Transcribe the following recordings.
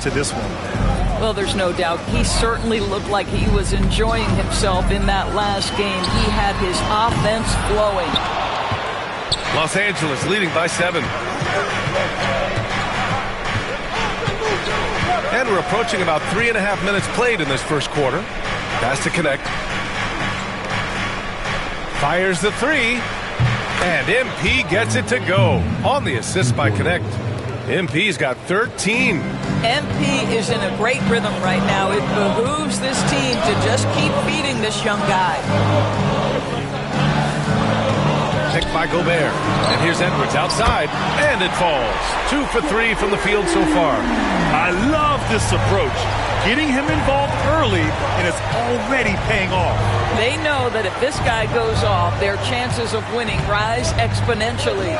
to this one. Well, there's no doubt. He certainly looked like he was enjoying himself in that last game. He had his offense flowing. Los Angeles leading by 7. And we're approaching about 3.5 minutes played in this first quarter. Pass to Connect. Fires the 3. And MP gets it to go on the assist by Connect. MP's got 13. MP is in a great rhythm right now. It behooves this team to just keep feeding this young guy. Picked by Gobert. And here's Edwards outside. And it falls. 2 for 3 from the field so far. I love this approach. Getting him involved early, and it's already paying off. They know that if this guy goes off, their chances of winning rise exponentially.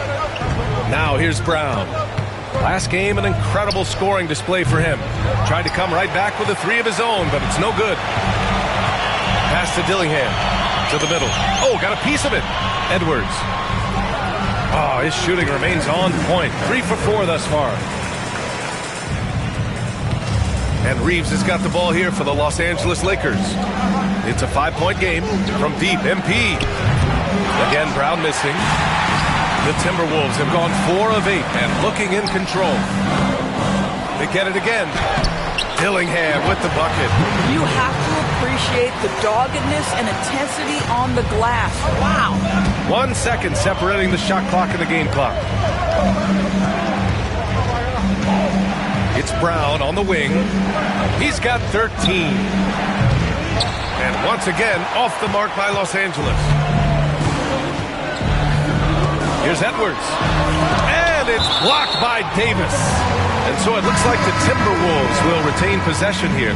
Now here's Brown. Last game, an incredible scoring display for him. Tried to come right back with a 3 of his own, but it's no good. Pass to Dillingham. To the middle. Oh, got a piece of it. Edwards. Oh, his shooting remains on point. 3 for 4 thus far. And Reeves has got the ball here for the Los Angeles Lakers. It's a 5-point game from deep. MP. Again, Brown missing. The Timberwolves have gone 4 of 8 and looking in control. They get it again. Dillingham with the bucket. You have to appreciate the doggedness and intensity on the glass. Wow. 1 second separating the shot clock and the game clock. It's Brown on the wing. He's got 13. And once again, off the mark by Los Angeles. Here's Edwards. And it's blocked by Davis. And so it looks like the Timberwolves will retain possession here.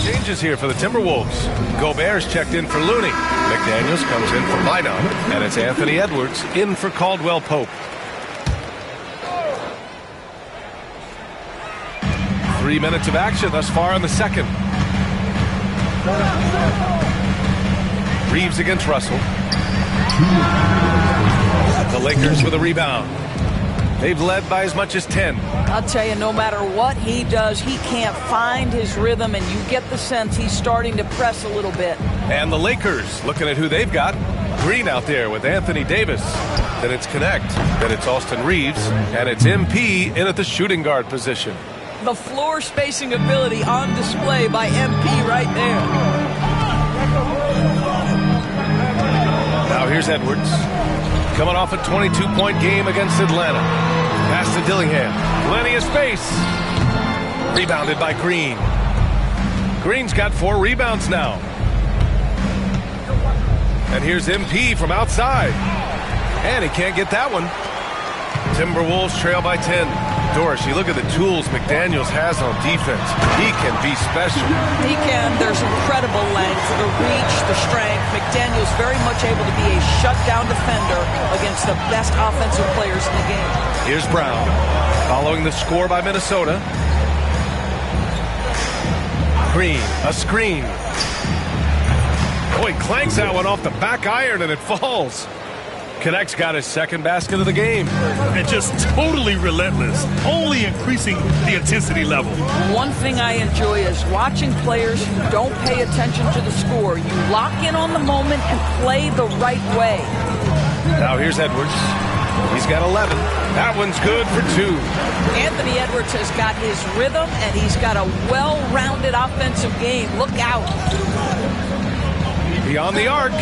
Changes here for the Timberwolves. Gobert's checked in for Looney. McDaniels comes in for Bynum. And it's Anthony Edwards in for Caldwell Pope. 3 minutes of action thus far in the second. Reeves against Russell. The Lakers with a rebound. They've led by as much as 10. I'll tell you, no matter what he does, he can't find his rhythm, and you get the sense he's starting to press a little bit. And the Lakers, looking at who they've got. Green out there with Anthony Davis. Then it's Connect. Then it's Austin Reeves. And it's MP in at the shooting guard position. The floor spacing ability on display by MP right there. Now here's Edwards. Coming off a 22-point game against Atlanta. Pass to Dillingham. Plenty of space. Rebounded by Green. Green's got 4 rebounds now. And here's MP from outside. And he can't get that one. Timberwolves trail by 10. Doris, you look at the tools McDaniels has on defense. He can be special. He can. There's incredible length, the reach, the strength. McDaniels very much able to be a shutdown defender against the best offensive players in the game. Here's Brown, following the score by Minnesota. Green, a screen. Oh, he clanks that one off the back iron and it falls. Connect's got his second basket of the game. And just totally relentless, only increasing the intensity level. One thing I enjoy is watching players who don't pay attention to the score. You lock in on the moment and play the right way. Now here's Edwards. He's got 11. That one's good for 2. Anthony Edwards has got his rhythm, and he's got a well-rounded offensive game. Look out. Beyond the arc.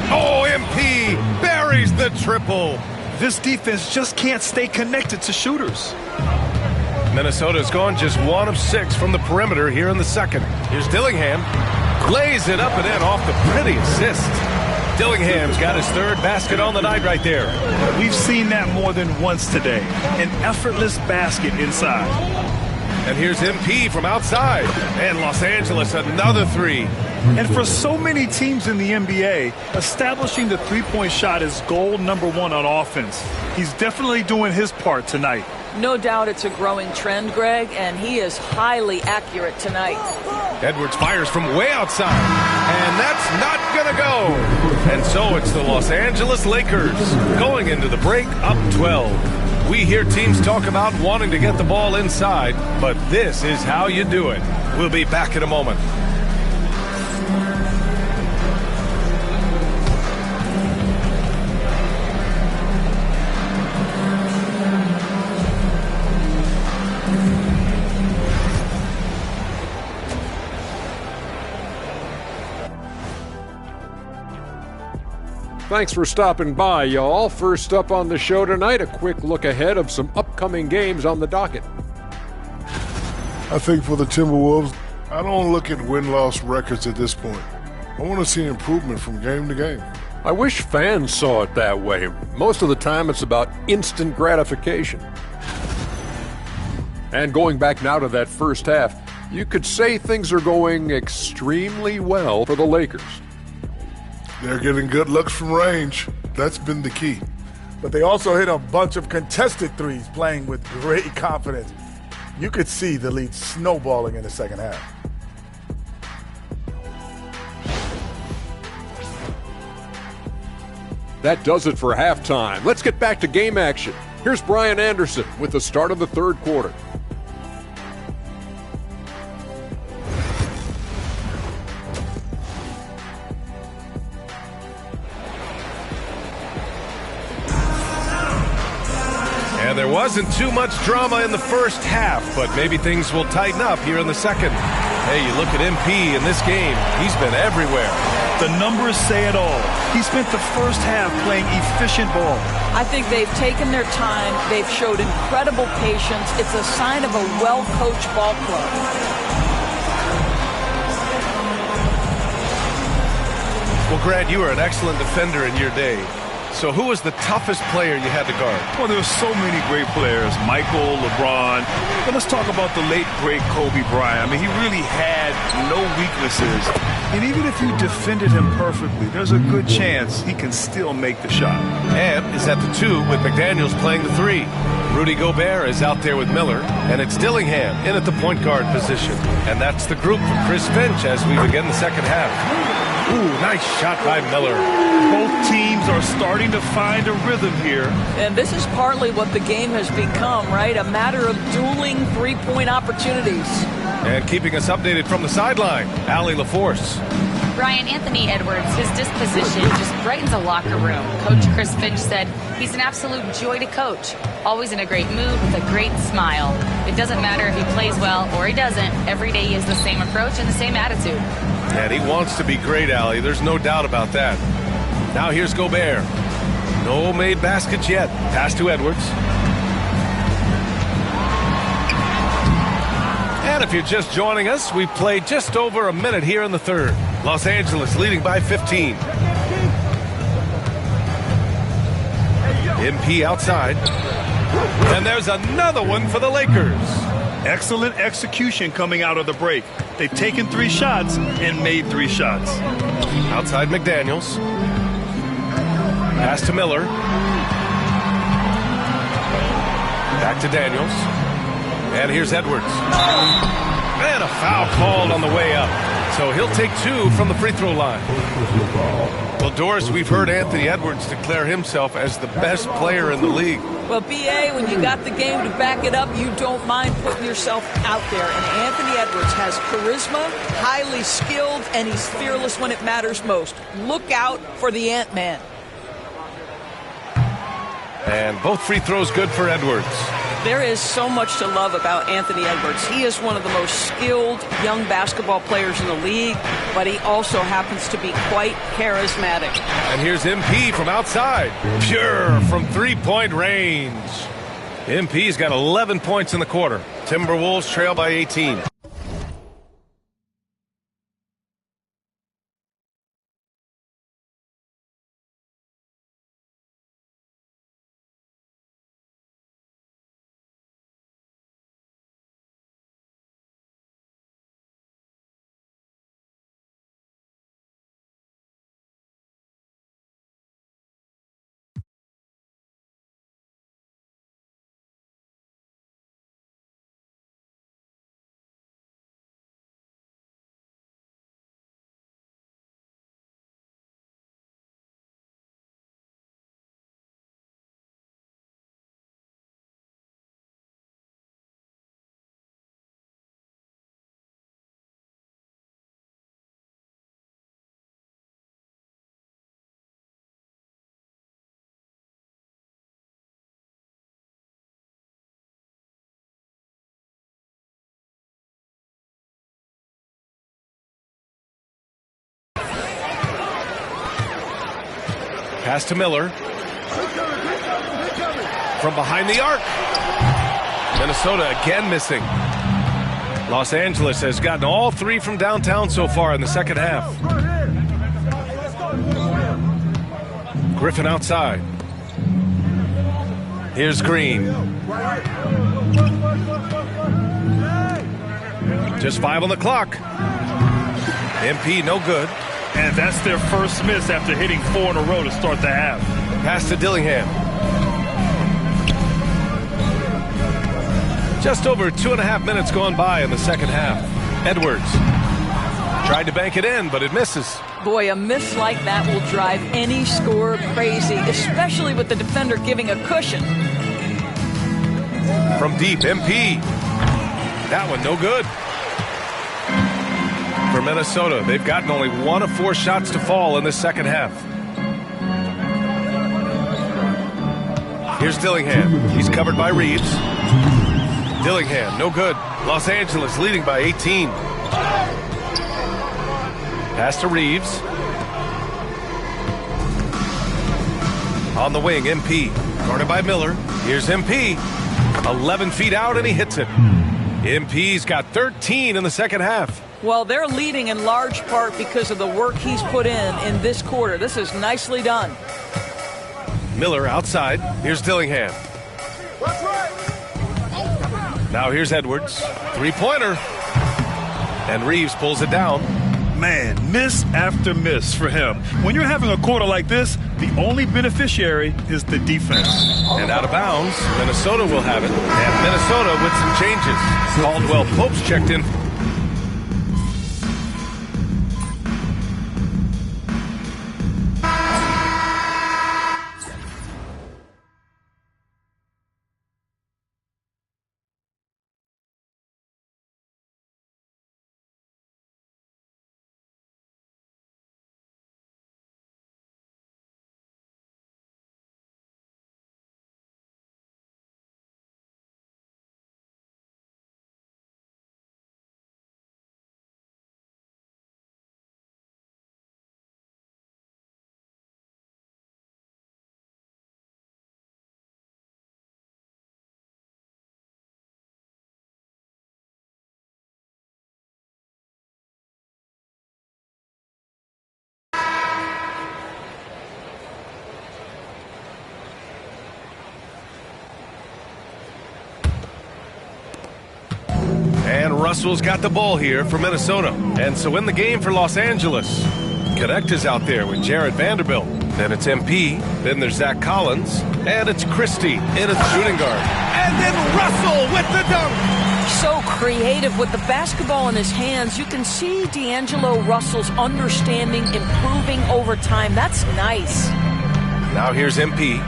Oh, MP buries the triple. This defense just can't stay connected to shooters. Minnesota's gone just 1 of 6 from the perimeter here in the second. Here's Dillingham. Lays it up and in off the pretty assist. Dillingham's got his 3rd basket on the night right there. We've seen that more than once today. An effortless basket inside. And here's MP from outside. And Los Angeles, another 3. And for so many teams in the NBA, establishing the three-point shot is goal number 1 on offense. He's definitely doing his part tonight. No doubt it's a growing trend, Greg, and he is highly accurate tonight. Edwards fires from way outside, and that's not going to go. And so it's the Los Angeles Lakers going into the break up 12. We hear teams talk about wanting to get the ball inside, but this is how you do it. We'll be back in a moment. Thanks for stopping by, y'all. First up on the show tonight, a quick look ahead of some upcoming games on the docket. I think for the Timberwolves, I don't look at win-loss records at this point. I want to see an improvement from game to game. I wish fans saw it that way. Most of the time, it's about instant gratification. And going back now to that first half, you could say things are going extremely well for the Lakers. They're getting good looks from range. That's been the key. But they also hit a bunch of contested threes, playing with great confidence. You could see the lead snowballing in the second half. That does it for halftime. Let's get back to game action. Here's Brian Anderson with the start of the third quarter. And there wasn't too much drama in the first half, but maybe things will tighten up here in the second. Hey, you look at MP in this game, he's been everywhere. The numbers say it all. He spent the first half playing efficient ball. I think they've taken their time. They've showed incredible patience. It's a sign of a well-coached ball club. Well, Grant, you were an excellent defender in your day. So who was the toughest player you had to guard? Well, there were so many great players, Michael, LeBron. But let's talk about the late, great Kobe Bryant. I mean, he really had no weaknesses. And even if you defended him perfectly, there's a good chance he can still make the shot. Ant is at the 2 with McDaniels playing the 3. Rudy Gobert is out there with Miller, and it's Dillingham in at the point guard position. And that's the group for Chris Finch as we begin the second half. Ooh, nice shot by Miller. Both teams are starting to find a rhythm here. And this is partly what the game has become, right? A matter of dueling three-point opportunities. And keeping us updated from the sideline, Allie LaForce. Brian, Anthony Edwards, his disposition just brightens a locker room. Coach Chris Finch said he's an absolute joy to coach. Always in a great mood with a great smile. It doesn't matter if he plays well or he doesn't. Every day he has the same approach and the same attitude. And he wants to be great, Allie. There's no doubt about that. Now here's Gobert. No made baskets yet. Pass to Edwards. And if you're just joining us, we played just over a minute here in the third. Los Angeles leading by 15. MP outside. And there's another one for the Lakers. Excellent execution coming out of the break. They've taken 3 shots and made 3 shots. Outside McDaniels. Pass to Miller. Back to Daniels. And here's Edwards. And a foul called on the way up. So he'll take 2 from the free throw line. Well, Doris, we've heard Anthony Edwards declare himself as the best player in the league. Well, B.A., when you got the game to back it up, you don't mind putting yourself out there. And Anthony Edwards has charisma, highly skilled, and he's fearless when it matters most. Look out for the Ant-Man. And both free throws good for Edwards. There is so much to love about Anthony Edwards. He is one of the most skilled young basketball players in the league, but he also happens to be quite charismatic. And here's MP from outside. Pure from three-point range. MP's got 11 points in the quarter. Timberwolves trail by 18. Pass to Miller. From behind the arc. Minnesota again missing. Los Angeles has gotten all 3 from downtown so far in the second half. Griffin outside. Here's Green. Just 5 on the clock. MP no good. And that's their first miss after hitting 4 in a row to start the half. Pass to Dillingham. Just over 2.5 minutes gone by in the second half. Edwards tried to bank it in, but it misses. Boy, a miss like that will drive any scorer crazy, especially with the defender giving a cushion. From deep, MP. That one no good. For Minnesota, they've gotten only 1 of 4 shots to fall in the second half. Here's Dillingham. He's covered by Reeves. Dillingham, no good. Los Angeles leading by 18. Pass to Reeves. On the wing, MP. Guarded by Miller. Here's MP. 11 feet out, and he hits it. MP's got 13 in the second half. Well, they're leading in large part because of the work he's put in this quarter. This is nicely done. Miller outside. Here's Dillingham. Now here's Edwards. 3-pointer. And Reeves pulls it down. Man, miss after miss for him. When you're having a quarter like this, the only beneficiary is the defense. And out of bounds, Minnesota will have it. And Minnesota with some changes. Caldwell Pope's checked in. And Russell's got the ball here for Minnesota. And so in the game for Los Angeles, Connect is out there with Jared Vanderbilt. Then it's MP. Then there's Zach Collins. And it's Christie in a shooting guard. And then Russell with the dunk. So creative with the basketball in his hands. You can see D'Angelo Russell's understanding improving over time. That's nice. Now here's MP.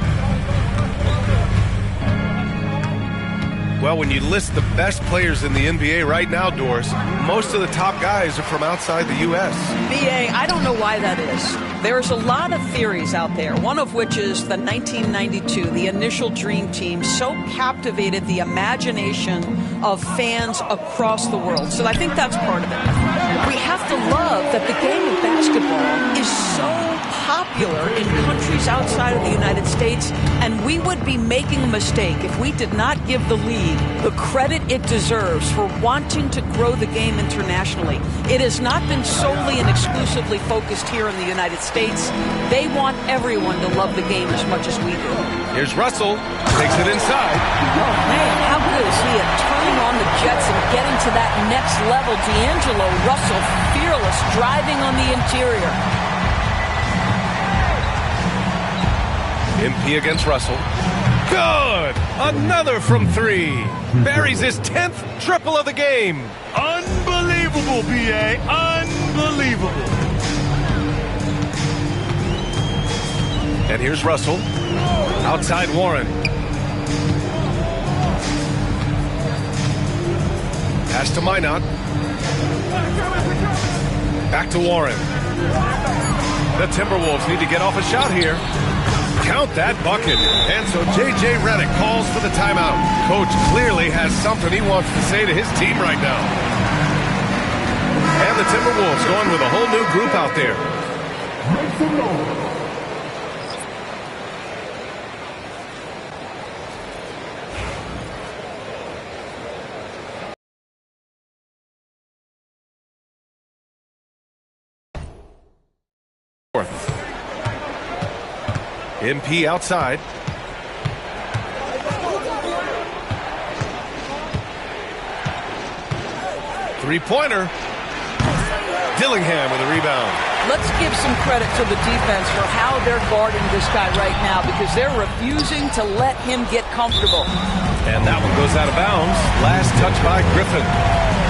Well, when you list the best players in the NBA right now, Doris, most of the top guys are from outside the U.S. BA, I don't know why that is. There's a lot of theories out there, one of which is the 1992, the initial Dream Team, so captivated the imagination of fans across the world. So I think that's part of it. We have to love that the game of basketball is so popular in countries outside of the United States, and we would be making a mistake if we did not give the league the credit it deserves for wanting to grow the game internationally. It has not been solely and exclusively focused here in the United States. They want everyone to love the game as much as we do. Here's Russell, takes it inside. Oh man, how good is he at turning on the Jets and getting to that next level? D'Angelo Russell, fearless, driving on the interior. MP against Russell. Good! Another from 3. Buries his 10th triple of the game. Unbelievable, BA. Unbelievable. And here's Russell. Outside Warren. Pass to Minot. Back to Warren. The Timberwolves need to get off a shot here. Count that bucket. And so J.J. Redick calls for the timeout. Coach clearly has something he wants to say to his team right now. And the Timberwolves going with a whole new group out there. MP outside. Three-pointer. Dillingham with a rebound. Let's give some credit to the defense for how they're guarding this guy right now, because they're refusing to let him get comfortable. And that one goes out of bounds. Last touch by Griffin.